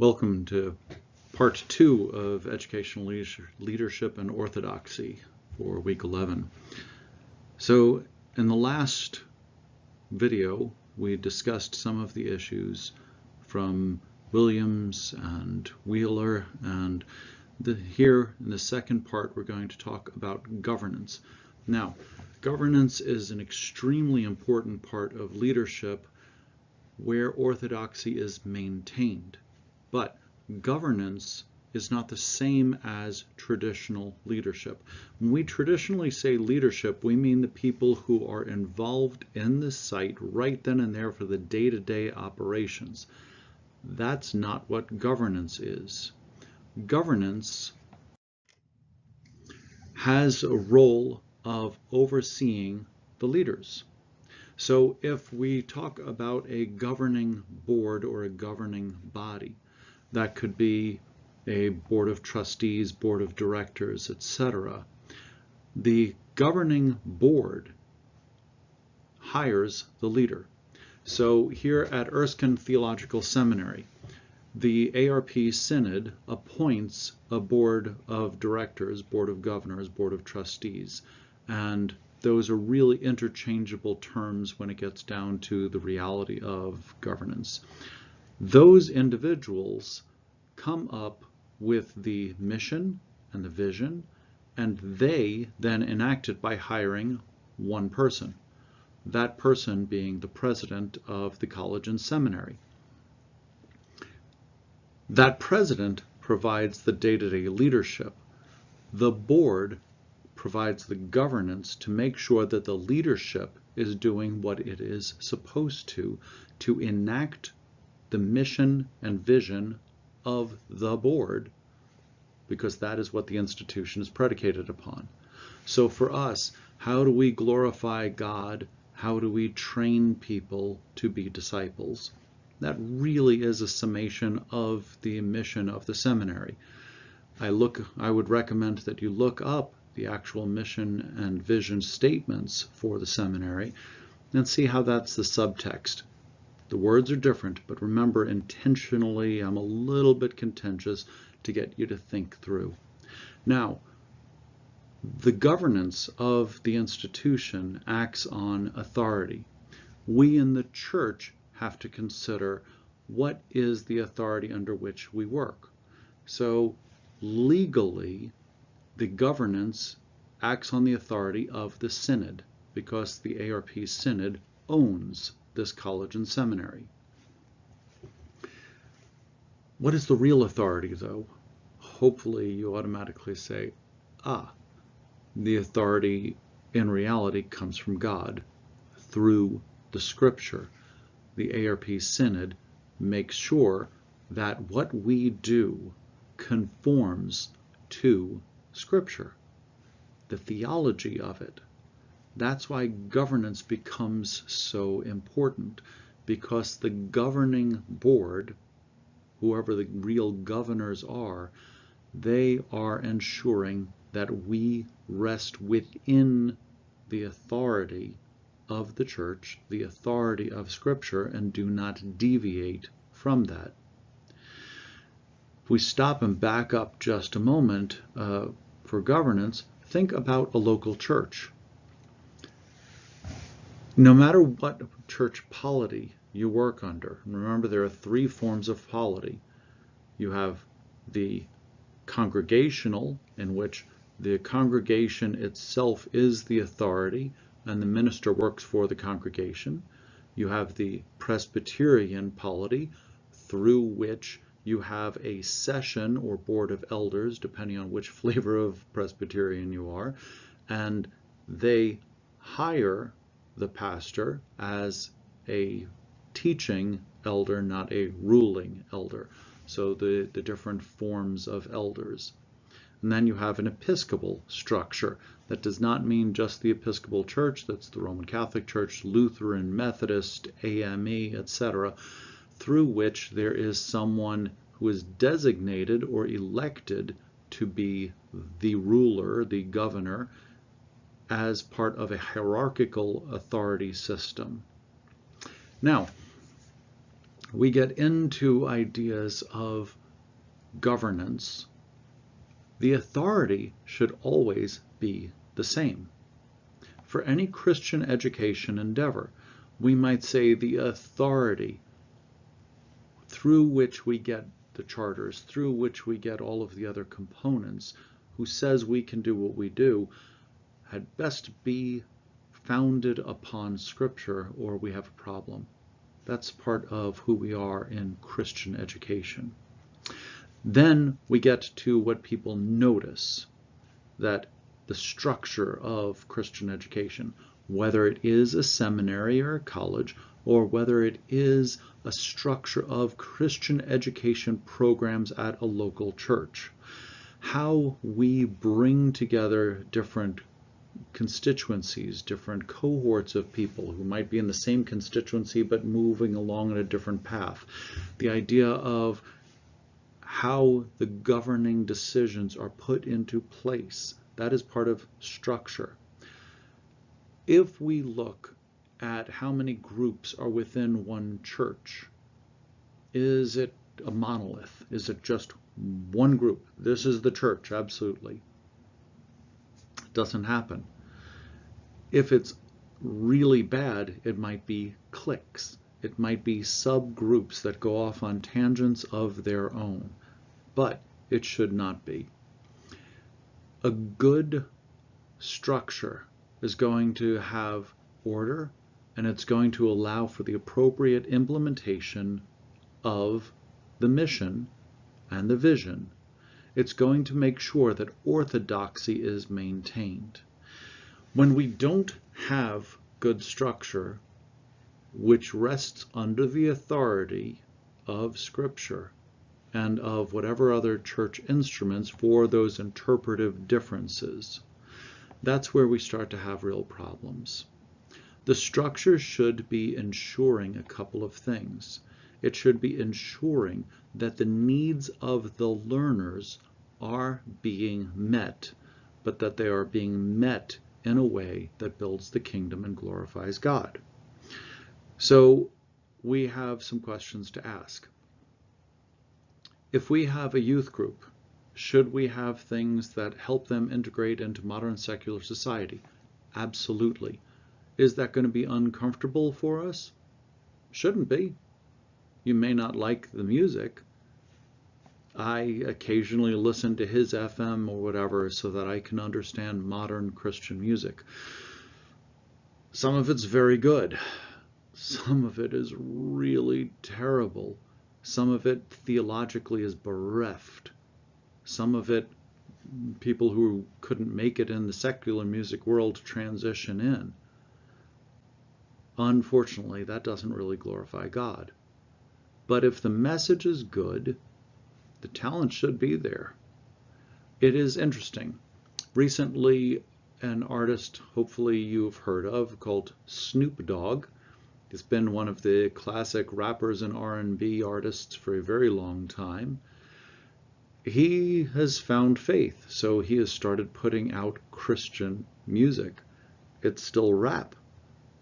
Welcome to Part 2 of Educational Leadership and Orthodoxy for Week 11. So in the last video, we discussed some of the issues from Williams and Wheeler, and here in the second part we're going to talk about governance. Now, governance is an extremely important part of leadership where orthodoxy is maintained. But governance is not the same as traditional leadership. When we traditionally say leadership, we mean the people who are involved in the site right then and there for the day-to-day operations. That's not what governance is. Governance has a role of overseeing the leaders. So if we talk about a governing board or a governing body, that could be a board of trustees, board of directors, etc. The governing board hires the leader. So here at Erskine Theological Seminary, the ARP Synod appoints a board of directors, board of governors, board of trustees, and those are really interchangeable terms when it gets down to the reality of governance. Those individuals come up with the mission and the vision, and they then enact it by hiring one person, that person being the president of the college and seminary. That president provides the day-to-day leadership. The board provides the governance to make sure that the leadership is doing what it is supposed to enact the mission and vision of the board, because that is what the institution is predicated upon. So for us, how do we glorify God? How do we train people to be disciples? That really is a summation of the mission of the seminary. I would recommend that you look up the actual mission and vision statements for the seminary and see how that's the subtext. The words are different, but remember, intentionally, I'm a little bit contentious to get you to think through. Now, the governance of the institution acts on authority. We in the church have to consider what is the authority under which we work. So legally, the governance acts on the authority of the synod, because the ARP synod owns this college and seminary. What is the real authority, though? Hopefully you automatically say, the authority in reality comes from God through the scripture. The ARP synod makes sure that what we do conforms to scripture, the theology of it. That's why governance becomes so important, because the governing board, whoever the real governors are, they are ensuring that we rest within the authority of the church, the authority of Scripture, and do not deviate from that. If we stop and back up just a moment for governance, think about a local church. No matter what church polity you work under, and remember there are three forms of polity. You have the congregational, in which the congregation itself is the authority and the minister works for the congregation. You have the Presbyterian polity, through which you have a session or board of elders, depending on which flavor of Presbyterian you are, and they hire the pastor as a teaching elder, not a ruling elder. So the different forms of elders. And then you have an Episcopal structure. That does not mean just the Episcopal Church. That's the Roman Catholic Church, Lutheran, Methodist, AME, etc., through which there is someone who is designated or elected to be the ruler, the governor, as part of a hierarchical authority system. Now, we get into ideas of governance, the authority should always be the same. For any Christian education endeavor, we might say the authority through which we get the charters, through which we get all of the other components, who says we can do what we do, had best be founded upon Scripture, or we have a problem. That's part of who we are in Christian education. Then we get to what people notice, that the structure of Christian education, whether it is a seminary or a college, or whether it is a structure of Christian education programs at a local church, how we bring together different constituencies, different cohorts of people who might be in the same constituency but moving along in a different path. The idea of how the governing decisions are put into place, that is part of structure. If we look at how many groups are within one church, is it a monolith? Is it just one group? This is the church, absolutely. It doesn't happen. If it's really bad, it might be cliques. It might be subgroups that go off on tangents of their own. But it should not be. A good structure is going to have order, and it's going to allow for the appropriate implementation of the mission and the vision. It's going to make sure that orthodoxy is maintained. When we don't have good structure, which rests under the authority of Scripture and of whatever other church instruments for those interpretive differences, that's where we start to have real problems. The structure should be ensuring a couple of things. It should be ensuring that the needs of the learners are being met, but that they are being met in a way that builds the kingdom and glorifies God. So we have some questions to ask. If we have a youth group, should we have things that help them integrate into modern secular society? Absolutely. Is that going to be uncomfortable for us? Shouldn't be. You may not like the music. I occasionally listen to his FM or whatever so that I can understand modern Christian music. Some of it's very good. Some of it is really terrible. Some of it theologically is bereft. Some of it, people who couldn't make it in the secular music world transition in. Unfortunately, that doesn't really glorify God. But if the message is good, the talent should be there. It is interesting. Recently, an artist, hopefully you've heard of, called Snoop Dogg. He's been one of the classic rappers and R&B artists for a very long time. He has found faith, so he has started putting out Christian music. It's still rap,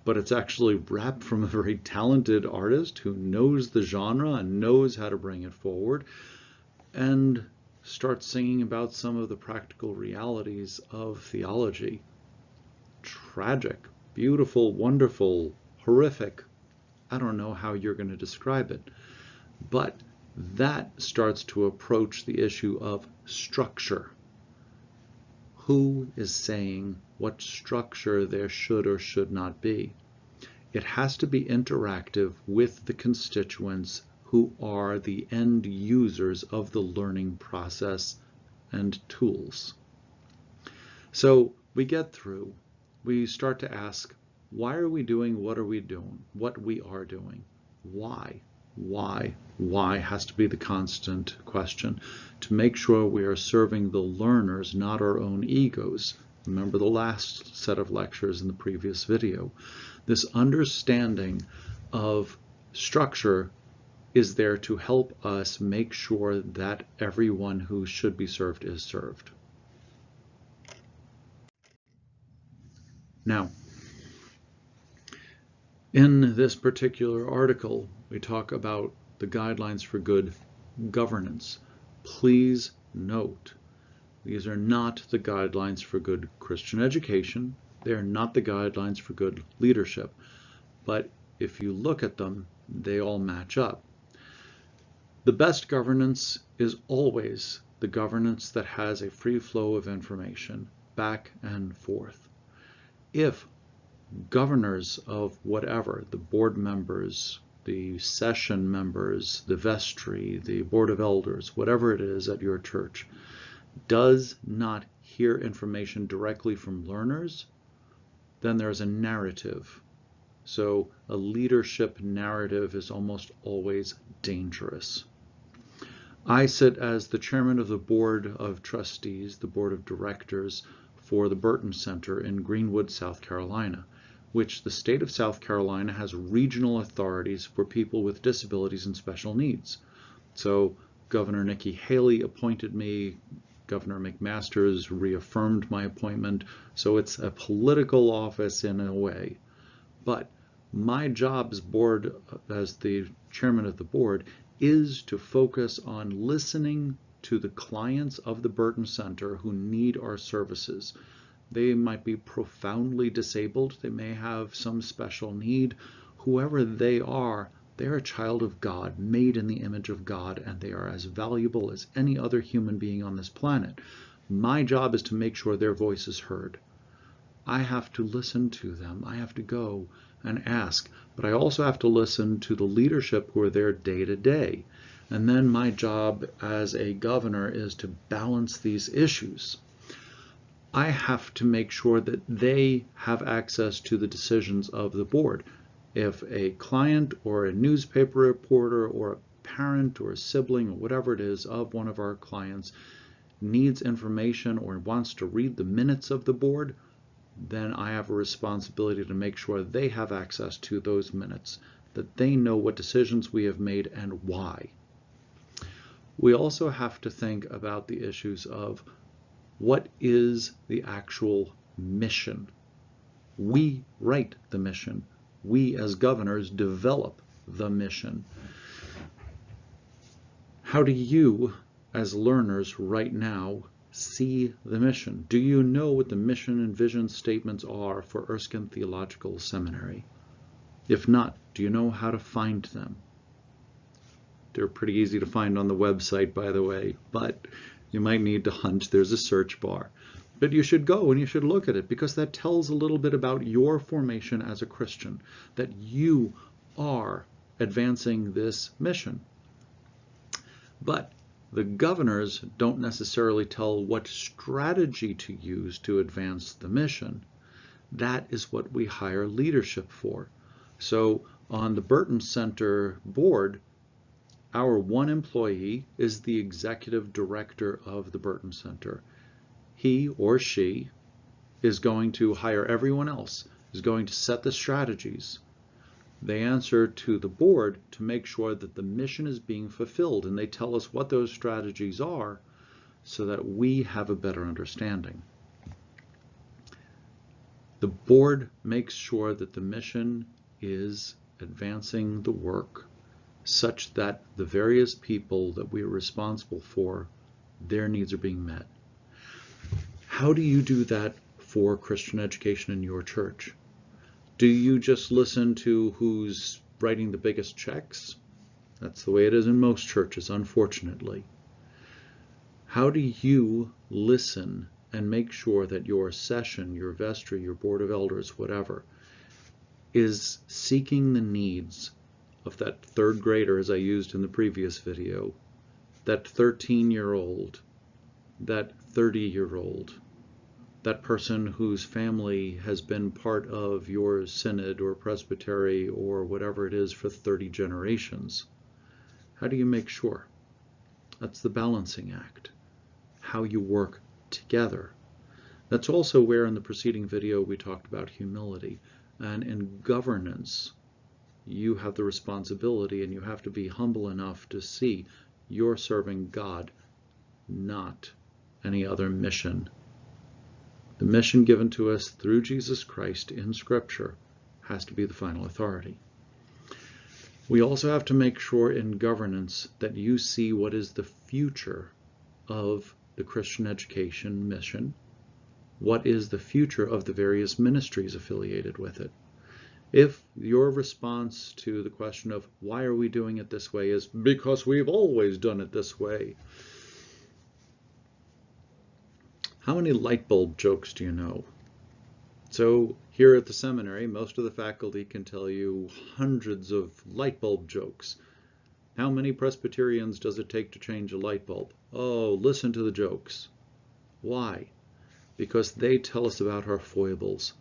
but it's actually rap from a very talented artist who knows the genre and knows how to bring it forward, and starts singing about some of the practical realities of theology. Tragic, beautiful, wonderful, horrific. I don't know how you're going to describe it, but that starts to approach the issue of structure. Who is saying what structure there should or should not be? It has to be interactive with the constituents who are the end users of the learning process and tools. So we get through, we start to ask, why are we doing what we are doing? Why? Why has to be the constant question, to make sure we are serving the learners, not our own egos. Remember the last set of lectures in the previous video. This understanding of structure is there to help us make sure that everyone who should be served is served. Now, In this particular article, we talk about the guidelines for good governance. Please note, these are not the guidelines for good Christian education. They are not the guidelines for good leadership. But if you look at them, they all match up. The best governance is always the governance that has a free flow of information back and forth. If governors of whatever, the board members, the session members, the vestry, the board of elders, whatever it is at your church, does not hear information directly from learners, then there's a narrative. So a leadership narrative is almost always dangerous. I sit as the chairman of the board of trustees, the board of directors for the Burton Center in Greenwood, South Carolina, which the state of South Carolina has regional authorities for people with disabilities and special needs. So Governor Nikki Haley appointed me, Governor McMaster's reaffirmed my appointment, so it's a political office in a way. But my job as the chairman of the board is to focus on listening to the clients of the Burton Center who need our services. They might be profoundly disabled, they may have some special need. Whoever they are, they're a child of God, made in the image of God, and they are as valuable as any other human being on this planet. My job is to make sure their voice is heard. I have to listen to them. I have to go and ask, but I also have to listen to the leadership who are there day to day. And then my job as a governor is to balance these issues. I have to make sure that they have access to the decisions of the board. If a client or a newspaper reporter or a parent or a sibling or whatever it is of one of our clients needs information or wants to read the minutes of the board, then I have a responsibility to make sure they have access to those minutes, that they know what decisions we have made and why. We also have to think about the issues of what is the actual mission. We write the mission. We as governors develop the mission. How do you as learners right now see the mission? Do you know what the mission and vision statements are for Erskine Theological Seminary? If not, do you know how to find them? They're pretty easy to find on the website, by the way, but you might need to hunt. There's a search bar. But you should go and you should look at it, because that tells a little bit about your formation as a Christian, that you are advancing this mission. But the governors don't necessarily tell what strategy to use to advance the mission. That is what we hire leadership for. So on the Burton Center board, our one employee is the executive director of the Burton Center. He or she is going to hire everyone else, is going to set the strategies. They answer to the board to make sure that the mission is being fulfilled, and they tell us what those strategies are so that we have a better understanding. The board makes sure that the mission is advancing the work such that the various people that we are responsible for, their needs are being met. How do you do that for Christian education in your church? Do you just listen to who's writing the biggest checks? That's the way it is in most churches, unfortunately. How do you listen and make sure that your session, your vestry, your board of elders, whatever, is seeking the needs of that third grader, as I used in the previous video, that 13-year-old, that 30-year-old, that person whose family has been part of your synod or presbytery or whatever it is for 30 generations? How do you make sure? That's the balancing act, how you work together. That's also where in the preceding video we talked about humility. And in governance, you have the responsibility and you have to be humble enough to see you're serving God, not any other mission. The mission given to us through Jesus Christ in Scripture has to be the final authority. We also have to make sure in governance that you see what is the future of the Christian education mission. What is the future of the various ministries affiliated with it? If your response to the question of why are we doing it this way is because we've always done it this way, how many light bulb jokes do you know? So here at the seminary, most of the faculty can tell you hundreds of light bulb jokes. How many Presbyterians does it take to change a light bulb? Oh, listen to the jokes. Why? Because they tell us about our foibles.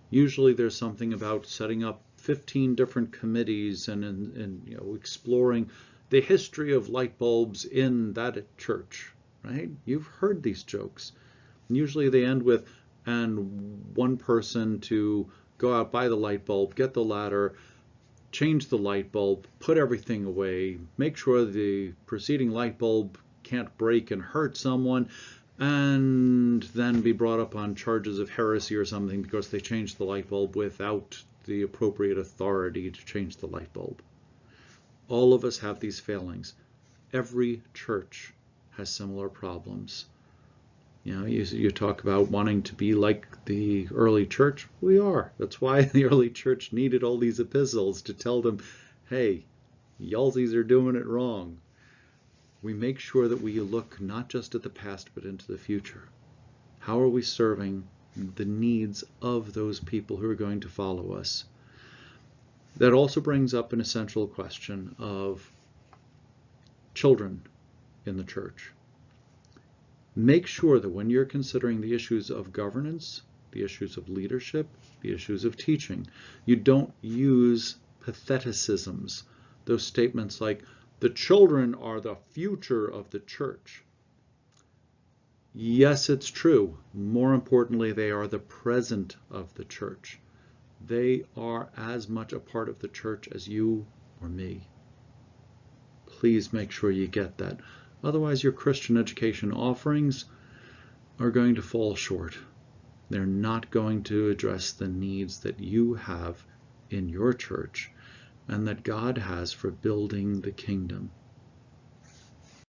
Usually there's something about setting up 15 different committees and exploring the history of light bulbs in that church, right? You've heard these jokes. And usually they end with, and one person to go out, buy the light bulb, get the ladder, change the light bulb, put everything away, make sure the preceding light bulb can't break and hurt someone, and then be brought up on charges of heresy or something because they changed the light bulb without the appropriate authority to change the light bulb. All of us have these failings. Every church has similar problems. You talk about wanting to be like the early church. We are. That's why the early church needed all these epistles to tell them, hey, y'allsies are doing it wrong. We make sure that we look not just at the past, but into the future. How are we serving the needs of those people who are going to follow us? That also brings up an essential question of children in the church. Make sure that when you're considering the issues of governance, the issues of leadership, the issues of teaching, you don't use patheticisms, those statements like, the children are the future of the church. Yes, it's true. More importantly, they are the present of the church. They are as much a part of the church as you or me. Please make sure you get that. Otherwise, your Christian education offerings are going to fall short. They're not going to address the needs that you have in your church and that God has for building the kingdom.